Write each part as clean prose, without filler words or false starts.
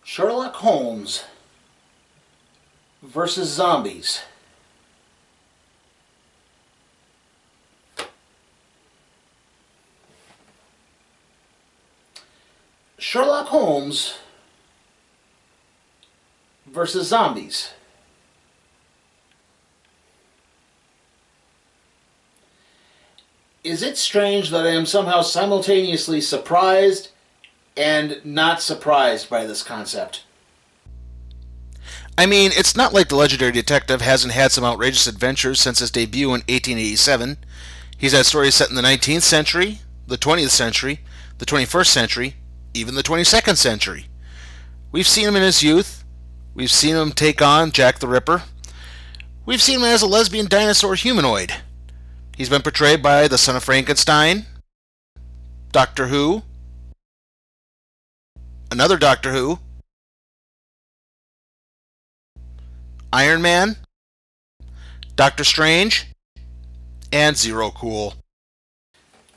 Sherlock Holmes versus zombies. Sherlock Holmes versus zombies. Is it strange that I am somehow simultaneously surprised and not surprised by this concept? I mean, it's not like the legendary detective hasn't had some outrageous adventures since his debut in 1887. He's had stories set in the 19th century, the 20th century, the 21st century, even the 22nd century. We've seen him in his youth. We've seen him take on Jack the Ripper. We've seen him as a lesbian dinosaur humanoid. He's been portrayed by the Son of Frankenstein, Doctor Who, another Doctor Who, Iron Man, Doctor Strange, and Zero Cool.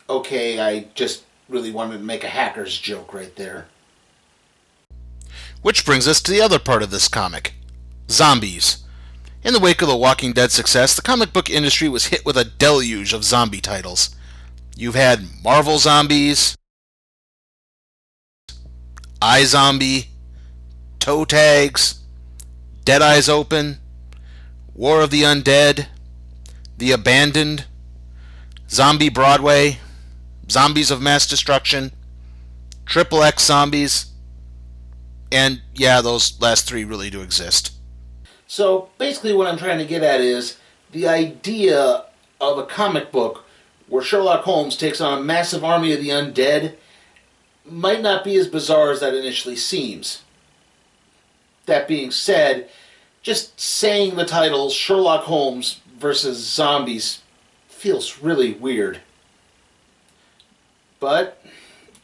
Okay, I just really wanted to make a hacker's joke right there. Which brings us to the other part of this comic, zombies. In the wake of The Walking Dead success, the comic book industry was hit with a deluge of zombie titles. You've had Marvel Zombies, iZombie, Toe Tags, Dead Eyes Open, War of the Undead, The Abandoned, Zombie Broadway, Zombies of Mass Destruction, Triple X Zombies, and yeah, those last three really do exist. So basically what I'm trying to get at is the idea of a comic book where Sherlock Holmes takes on a massive army of the undead might not be as bizarre as that initially seems. That being said, just saying the title Sherlock Holmes versus zombies feels really weird. But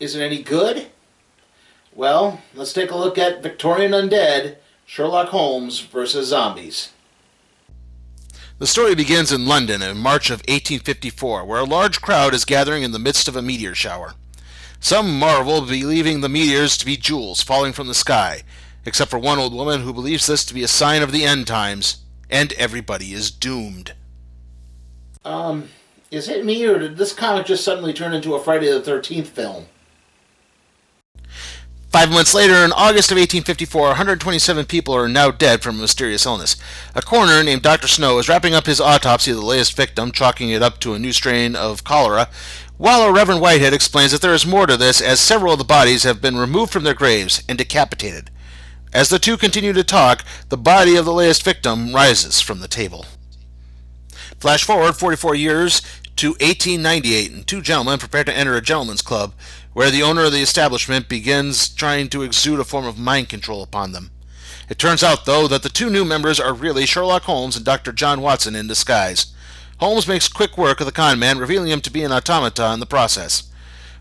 is it any good? Well, let's take a look at Victorian Undead, Sherlock Holmes versus zombies. The story begins in London in March of 1854, where a large crowd is gathering in the midst of a meteor shower. Some marvel, believing the meteors to be jewels falling from the sky, except for one old woman who believes this to be a sign of the end times, and everybody is doomed. Is it me, or did this comic just suddenly turn into a Friday the 13th film? 5 months later, in August of 1854, 127 people are now dead from a mysterious illness. A coroner named Dr. Snow is wrapping up his autopsy of the latest victim, chalking it up to a new strain of cholera, while a Reverend Whitehead explains that there is more to this, as several of the bodies have been removed from their graves and decapitated. As the two continue to talk, the body of the latest victim rises from the table. Flash forward 44 years to 1898, and two gentlemen prepare to enter a gentleman's club, where the owner of the establishment begins trying to exude a form of mind control upon them. It turns out, though, that the two new members are really Sherlock Holmes and Dr. John Watson in disguise. Holmes makes quick work of the con man, revealing him to be an automaton in the process.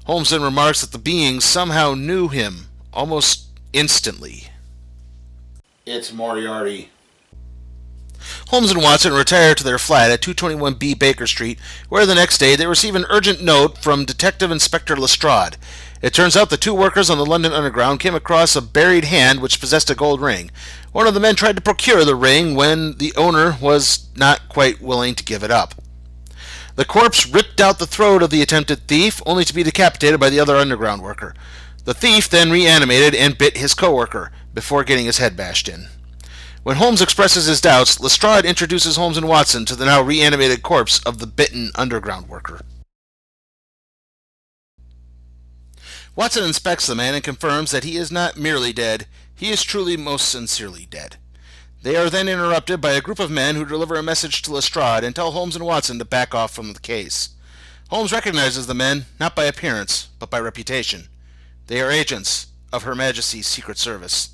Holmes then remarks that the beings somehow knew him, almost instantly. It's Moriarty. Holmes and Watson retire to their flat at 221B Baker Street, where the next day they receive an urgent note from Detective Inspector Lestrade. It turns out the two workers on the London Underground came across a buried hand which possessed a gold ring. One of the men tried to procure the ring when the owner was not quite willing to give it up. The corpse ripped out the throat of the attempted thief, only to be decapitated by the other underground worker. The thief then reanimated and bit his co-worker, before getting his head bashed in. When Holmes expresses his doubts, Lestrade introduces Holmes and Watson to the now reanimated corpse of the bitten underground worker. Watson inspects the man and confirms that he is not merely dead, he is truly most sincerely dead. They are then interrupted by a group of men who deliver a message to Lestrade and tell Holmes and Watson to back off from the case. Holmes recognizes the men not by appearance, but by reputation. They are agents of Her Majesty's Secret Service.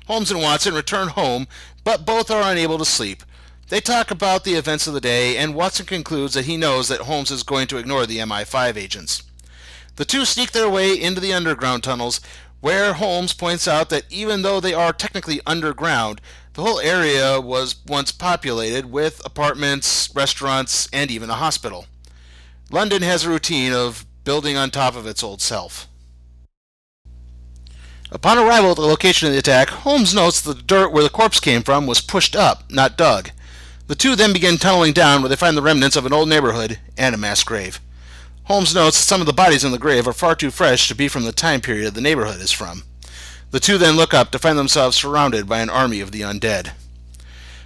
Holmes and Watson return home, but both are unable to sleep. They talk about the events of the day, and Watson concludes that he knows that Holmes is going to ignore the MI5 agents. The two sneak their way into the underground tunnels, where Holmes points out that even though they are technically underground, the whole area was once populated with apartments, restaurants, and even a hospital. London has a routine of building on top of its old self. Upon arrival at the location of the attack, Holmes notes that the dirt where the corpse came from was pushed up, not dug. The two then begin tunneling down where they find the remnants of an old neighborhood and a mass grave. Holmes notes that some of the bodies in the grave are far too fresh to be from the time period the neighborhood is from. The two then look up to find themselves surrounded by an army of the undead.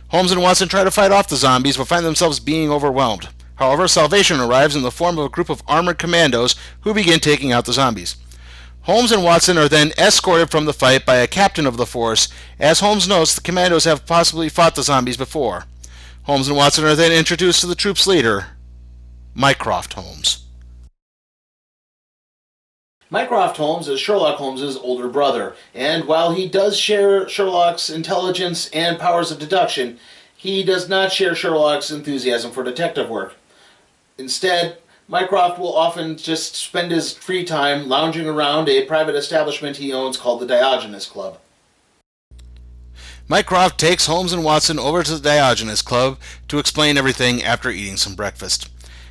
Holmes and Watson try to fight off the zombies but find themselves being overwhelmed. However, salvation arrives in the form of a group of armored commandos who begin taking out the zombies. Holmes and Watson are then escorted from the fight by a captain of the force. As Holmes notes, the commandos have possibly fought the zombies before. Holmes and Watson are then introduced to the troop's leader, Mycroft Holmes. Mycroft Holmes is Sherlock Holmes' older brother, and while he does share Sherlock's intelligence and powers of deduction, he does not share Sherlock's enthusiasm for detective work. Instead, Mycroft will often just spend his free time lounging around a private establishment he owns called the Diogenes Club. Mycroft takes Holmes and Watson over to the Diogenes Club to explain everything after eating some breakfast.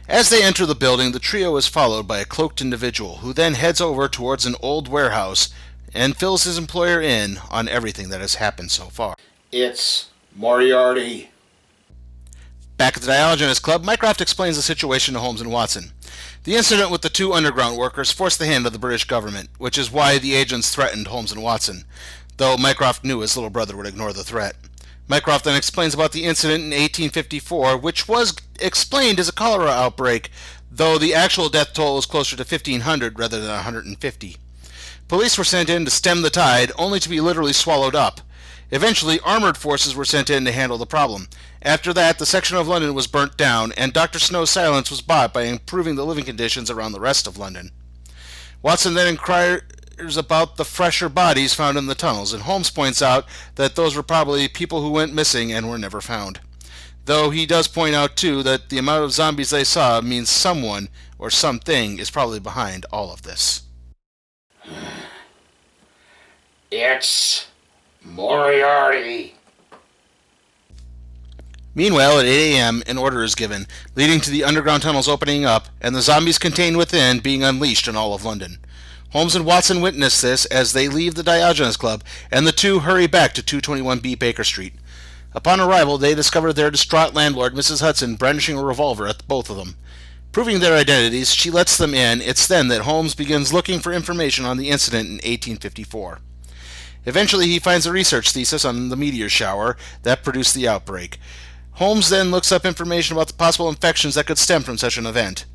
As they enter the building, the trio is followed by a cloaked individual who then heads over towards an old warehouse and fills his employer in on everything that has happened so far. It's Moriarty. Back at the Diogenes Club, Mycroft explains the situation to Holmes and Watson. The incident with the two underground workers forced the hand of the British government, which is why the agents threatened Holmes and Watson, though Mycroft knew his little brother would ignore the threat. Mycroft then explains about the incident in 1854, which was explained as a cholera outbreak, though the actual death toll was closer to 1,500 rather than 150. Police were sent in to stem the tide, only to be literally swallowed up. Eventually, armored forces were sent in to handle the problem. After that, the section of London was burnt down, and Dr. Snow's silence was bought by improving the living conditions around the rest of London. Watson then inquires about the fresher bodies found in the tunnels, and Holmes points out that those were probably people who went missing and were never found. Though he does point out, too, that the amount of zombies they saw means someone or something is probably behind all of this. It's Moriarty. Meanwhile, at 8 a.m., an order is given, leading to the underground tunnels opening up and the zombies contained within being unleashed on all of London. Holmes and Watson witness this as they leave the Diogenes Club, and the two hurry back to 221B Baker Street. Upon arrival, they discover their distraught landlord, Mrs. Hudson, brandishing a revolver at both of them. Proving their identities, she lets them in. It's then that Holmes begins looking for information on the incident in 1854. Eventually, he finds a research thesis on the meteor shower that produced the outbreak. Holmes then looks up information about the possible infections that could stem from such an event.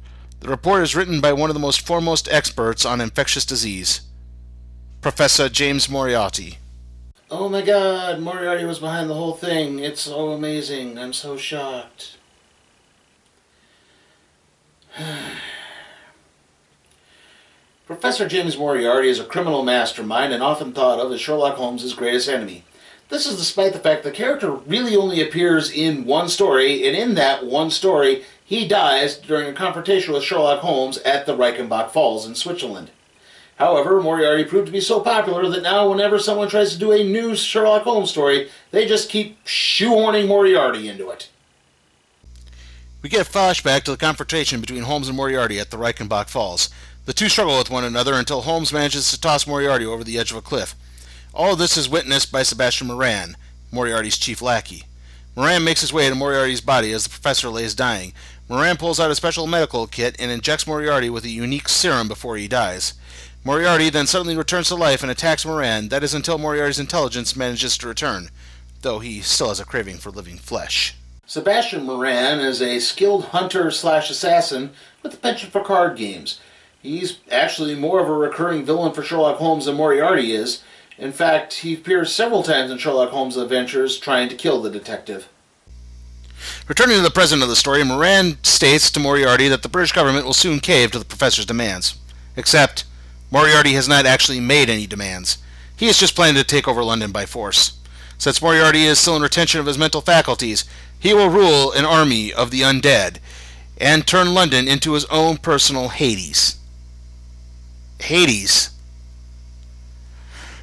The report is written by one of the most foremost experts on infectious disease, Professor James Moriarty. Oh my god, Moriarty was behind the whole thing. It's so amazing. I'm so shocked. Professor James Moriarty is a criminal mastermind and often thought of as Sherlock Holmes' greatest enemy. This is despite the fact the character really only appears in one story, and in that one story, he dies during a confrontation with Sherlock Holmes at the Reichenbach Falls in Switzerland. However, Moriarty proved to be so popular that now whenever someone tries to do a new Sherlock Holmes story, they just keep shoehorning Moriarty into it. We get a flashback to the confrontation between Holmes and Moriarty at the Reichenbach Falls. The two struggle with one another until Holmes manages to toss Moriarty over the edge of a cliff. All of this is witnessed by Sebastian Moran, Moriarty's chief lackey. Moran makes his way to Moriarty's body as the professor lays dying. Moran pulls out a special medical kit and injects Moriarty with a unique serum before he dies. Moriarty then suddenly returns to life and attacks Moran. That is until Moriarty's intelligence manages to return, though he still has a craving for living flesh. Sebastian Moran is a skilled hunter/assassin with a penchant for card games. He's actually more of a recurring villain for Sherlock Holmes than Moriarty is. In fact, he appears several times in Sherlock Holmes' adventures trying to kill the detective. Returning to the present of the story, Moran states to Moriarty that the British government will soon cave to the professor's demands. Except, Moriarty has not actually made any demands. He is just planning to take over London by force. Since Moriarty is still in retention of his mental faculties, he will rule an army of the undead and turn London into his own personal Hades. Hades.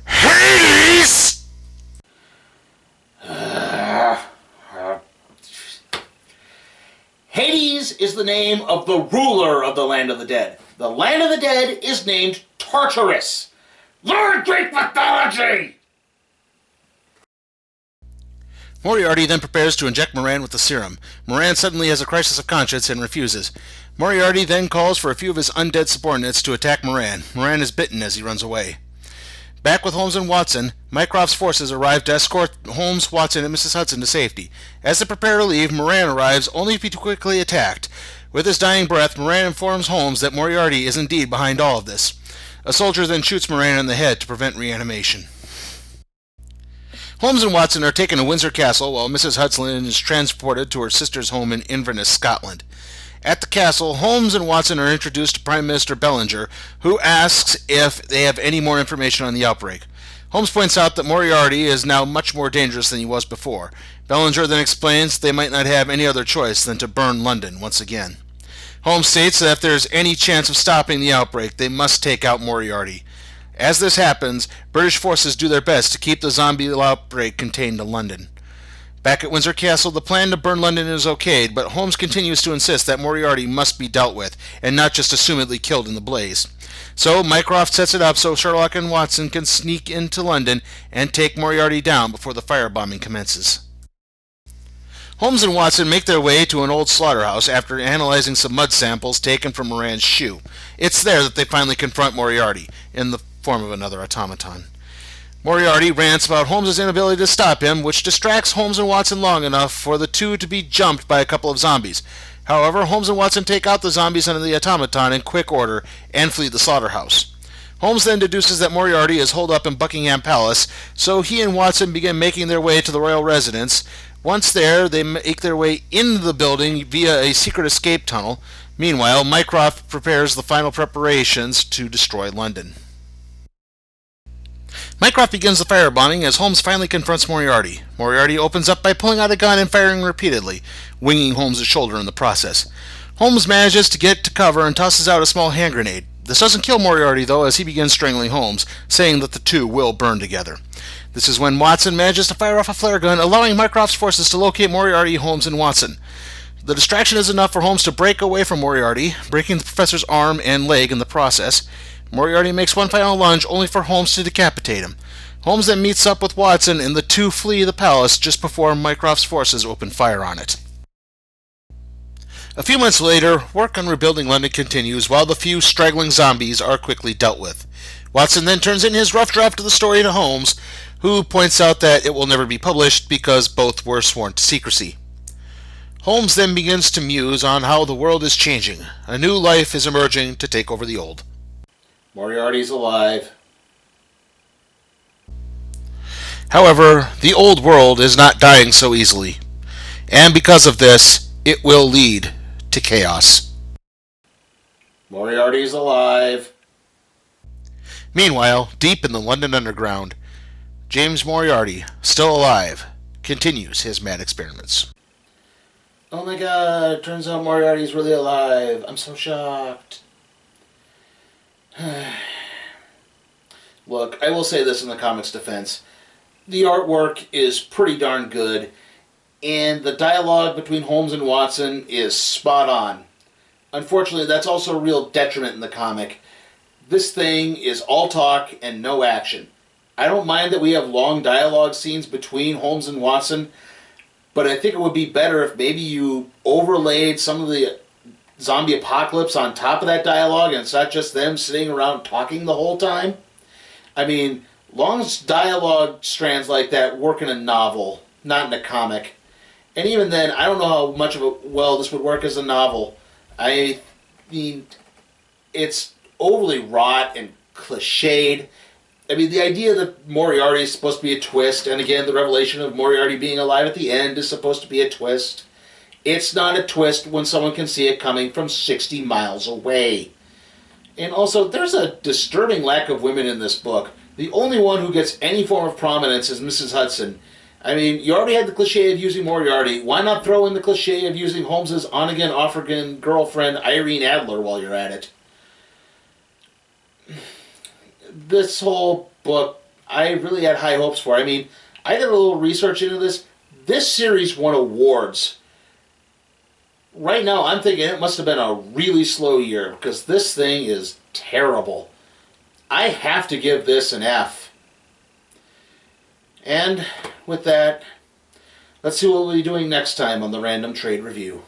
Hades! Hades is the name of the ruler of the land of the dead. The land of the dead is named Tartarus. Learn Greek mythology! Moriarty then prepares to inject Moran with the serum. Moran suddenly has a crisis of conscience and refuses. Moriarty then calls for a few of his undead subordinates to attack Moran. Moran is bitten as he runs away. Back with Holmes and Watson, Mycroft's forces arrive to escort Holmes, Watson, and Mrs. Hudson to safety. As they prepare to leave, Moran arrives, only to be quickly attacked. With his dying breath, Moran informs Holmes that Moriarty is indeed behind all of this. A soldier then shoots Moran in the head to prevent reanimation. Holmes and Watson are taken to Windsor Castle while Mrs. Hudson is transported to her sister's home in Inverness, Scotland. At the castle, Holmes and Watson are introduced to Prime Minister Bellinger, who asks if they have any more information on the outbreak. Holmes points out that Moriarty is now much more dangerous than he was before. Bellinger then explains they might not have any other choice than to burn London once again. Holmes states that if there is any chance of stopping the outbreak, they must take out Moriarty. As this happens, British forces do their best to keep the zombie outbreak contained to London. Back at Windsor Castle, the plan to burn London is okayed, but Holmes continues to insist that Moriarty must be dealt with, and not just assumedly killed in the blaze. So Mycroft sets it up so Sherlock and Watson can sneak into London and take Moriarty down before the firebombing commences. Holmes and Watson make their way to an old slaughterhouse after analyzing some mud samples taken from Moran's shoe. It's there that they finally confront Moriarty, in the form of another automaton. Moriarty rants about Holmes' inability to stop him, which distracts Holmes and Watson long enough for the two to be jumped by a couple of zombies. However, Holmes and Watson take out the zombies under the automaton in quick order and flee the slaughterhouse. Holmes then deduces that Moriarty is holed up in Buckingham Palace, so he and Watson begin making their way to the royal residence. Once there, they make their way into the building via a secret escape tunnel. Meanwhile, Mycroft prepares the final preparations to destroy London. Mycroft begins the firebombing as Holmes finally confronts Moriarty. Moriarty opens up by pulling out a gun and firing repeatedly, winging Holmes' shoulder in the process. Holmes manages to get to cover and tosses out a small hand grenade. This doesn't kill Moriarty, though, as he begins strangling Holmes, saying that the two will burn together. This is when Watson manages to fire off a flare gun, allowing Mycroft's forces to locate Moriarty, Holmes, and Watson. The distraction is enough for Holmes to break away from Moriarty, breaking the professor's arm and leg in the process. Moriarty makes one final lunge, only for Holmes to decapitate him. Holmes then meets up with Watson, and the two flee the palace just before Mycroft's forces open fire on it. A few months later, work on rebuilding London continues while the few straggling zombies are quickly dealt with. Watson then turns in his rough draft of the story to Holmes, who points out that it will never be published because both were sworn to secrecy. Holmes then begins to muse on how the world is changing. A new life is emerging to take over the old. Moriarty's alive. However, the old world is not dying so easily, and because of this, it will lead to chaos. Moriarty's alive. Meanwhile, deep in the London Underground, James Moriarty, still alive, continues his mad experiments. Oh my god, it turns out Moriarty's really alive. I'm so shocked. Look, I will say this in the comic's defense. The artwork is pretty darn good, and the dialogue between Holmes and Watson is spot on. Unfortunately, that's also a real detriment in the comic. This thing is all talk and no action. I don't mind that we have long dialogue scenes between Holmes and Watson, but I think it would be better if maybe you overlaid some of the zombie apocalypse on top of that dialogue and it's not just them sitting around talking the whole time. I mean, long dialogue strands like that work in a novel, not in a comic. And even then, I don't know how much of this would work as a novel. I mean, it's overly wrought and cliched. I mean, the idea that Moriarty is supposed to be a twist, and again, the revelation of Moriarty being alive at the end is supposed to be a twist. It's not a twist when someone can see it coming from 60 miles away. And also, there's a disturbing lack of women in this book. The only one who gets any form of prominence is Mrs. Hudson. I mean, you already had the cliche of using Moriarty. Why not throw in the cliche of using Holmes's on-again, off-again girlfriend, Irene Adler, while you're at it? This whole book, I really had high hopes for. I mean, I did a little research into this. This series won awards. Right now, I'm thinking it must have been a really slow year, because this thing is terrible. I have to give this an F. And with that, let's see what we'll be doing next time on the Random Trade Review.